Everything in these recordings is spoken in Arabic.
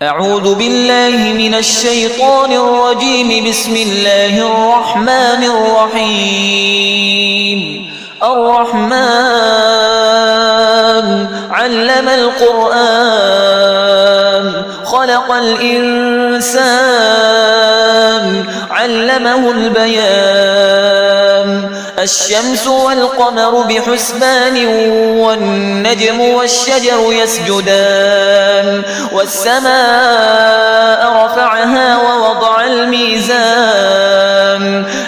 أعوذ بالله من الشيطان الرجيم. بسم الله الرحمن الرحيم. الرحمن علم القرآن خلق الإنسان علمه البيان. الشمس والقمر بحسبان والنجم والشجر يسجدان. والسماء رفعها ووضع الميزان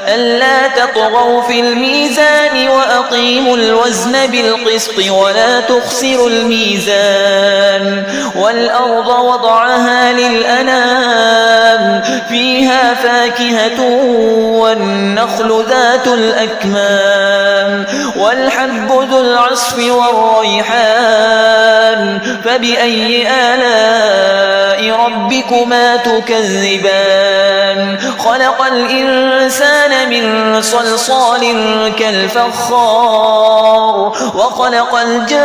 ألا تطغوا في الميزان وأقيموا الوزن بالقسط ولا تخسروا الميزان. والأرض وضعها للأنام فيها فاكهة والنخل ذات الأكمام والحب ذو العصف والريحان. فبأي آلاء ربكما تكذبان؟ خلق الإنسان من صلصال كالفخار وخلق الجان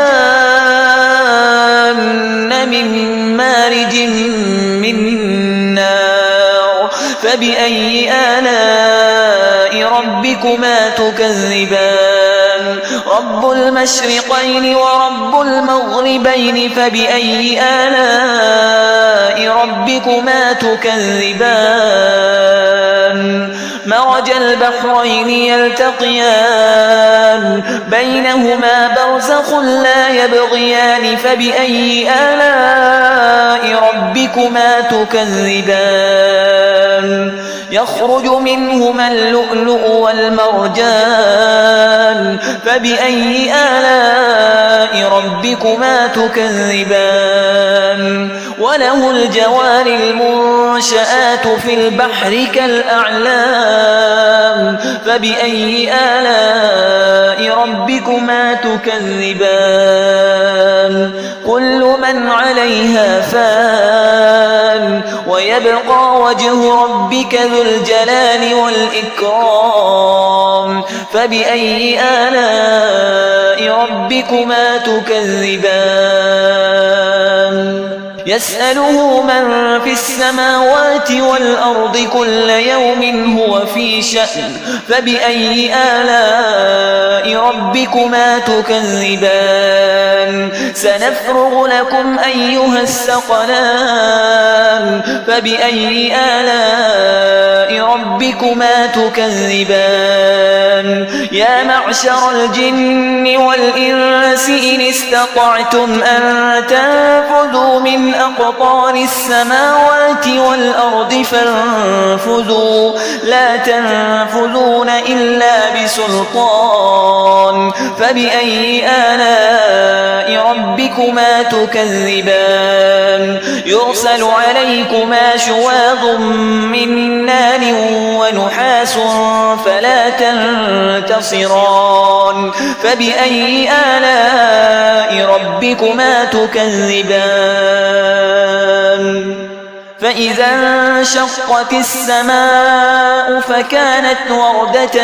من مارج من نار. فبأي آلاء ربكما تكذبان؟ رب المشرقين ورب المغربين. فبأي آلاء ربكما تكذبان؟ مرج البحرين يلتقيان بينهما برزخ لا يبغيان. فبأي آلاء ربكما تكذبان؟ يخرج منهما اللؤلؤ والمرجان. فبأي آلاء ربكما تكذبان؟ وله الجوار المنشآت في البحر كالأعلام. فبأي آلاء ربكما تكذبان؟ كل من عليها فان ويبقى وجه ربك ذو الجلال والإكرام. فبأي آلاء ربكما تكذبان؟ يسأله من في السماوات والأرض كل يوم هو في شأن. فبأي آلاء ربكما تكذبان؟ سنفرغ لكم أيها الثقلان. فبأي آلاء ربكما تكذبان؟ يا معشر الجن والإنس إن استطعتم أن تنفذوا من أقطار السماوات والأرض فانفذوا لا تنفذون إلا بسلطان. فبأي آلاء ربكما تكذبان؟ يرسل عليكما شواظ من نار ونحاس فلا تنتصران. فبأي آلاء ربكما تكذبان؟ فإذا انشقت السماء فكانت وردة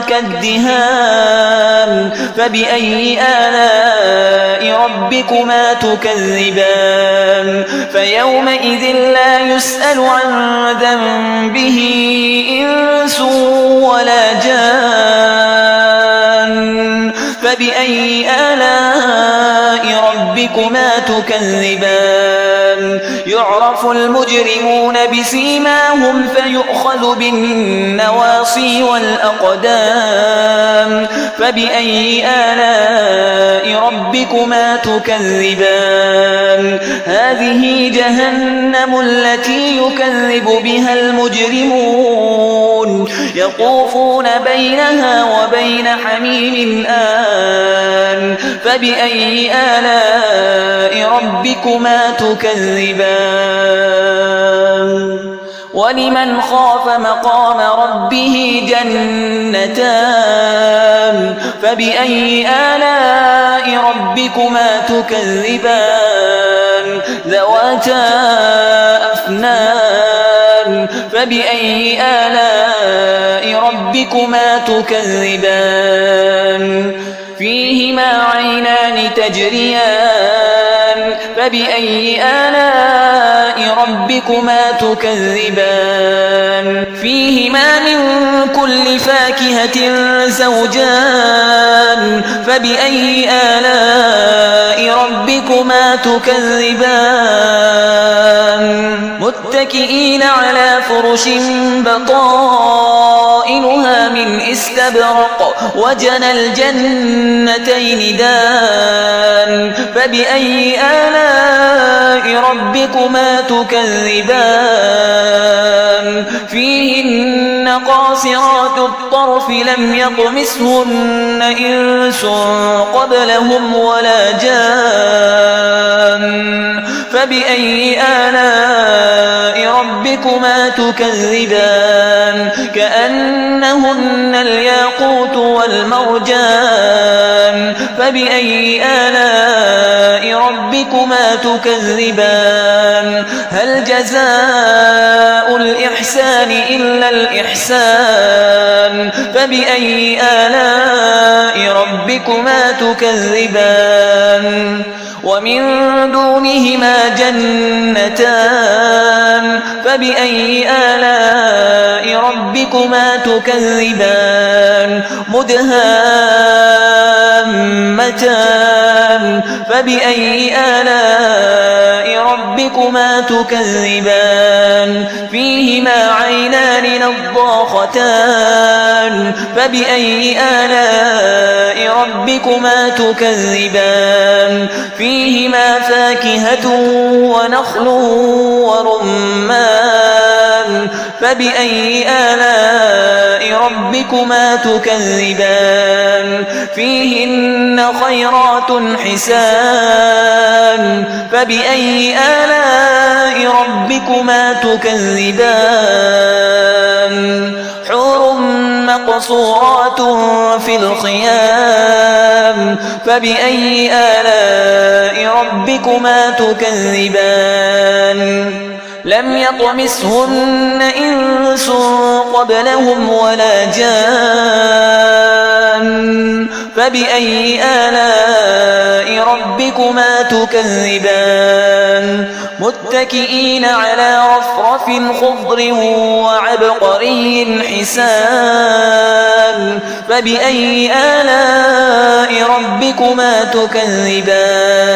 كالدهان. فبأي آلاء ربكما تكذبان؟ فيومئذ لا يسأل عن ذنبه إنس ولا جان. فبأي آلاء ربكما تكذبان؟ يعرف المجرمون بسيماهم فيؤخذ بالنواصي والأقدام. فبأي آلاء ربكما تكذبان؟ هذه جهنم التي يكذب بها المجرمون يطوفون بينها وبين حميم آن. فبأي آلاء ربكما تكذبان؟ ولمن خاف مقام ربه جنتان. فبأي آلاء ربكما تكذبان؟ ذواتا أفنان. فبأي آلاء ربكما تكذبان؟ فيهما عينان تجريان. فبأي آلاء ربكما تكذبان فيهما من كل فاكهة زوجان فبأي آلاء ربكما تكذبان متكئين على فرش بطائنها من استبرق وجنى الجنتين دان فبأي آلاء ربكما تكذبان فيهن قاصرات الطرف لم يطمثهن إنس قبلهم ولا جان فبأي آلاء ربكما تكذبان كأنهن الياقوت والمرجان فبأي آلاء ربكما تكذبان هل جزاء الإحسان إلا الإحسان فبأي آلاء ربكما تكذبان ومن دونهما جنتان فبأي آلاء ربكما تكذبان مدهامتان فبأي آلاء ربكما تكذبان فيهما عينان نضاختان فبأي آلاء ربكما تكذبان فيهما فاكهة ونخل ورمان فبأي آلاء ربكما تكذبان فيهن خيرات حسان فبأي آلاء ربكما تكذبان حور مقصورات في الخيام فبأي آلاء ربكما تكذبان لم يطمثهن إنس قبلهم ولا جان فبأي آلاء ربكما تكذبان متكئين على رفرف خضر وعبقري حسان فبأي آلاء ربكما تكذبان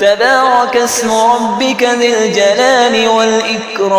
تبارك اسم ربك ذي الجلال والإكرام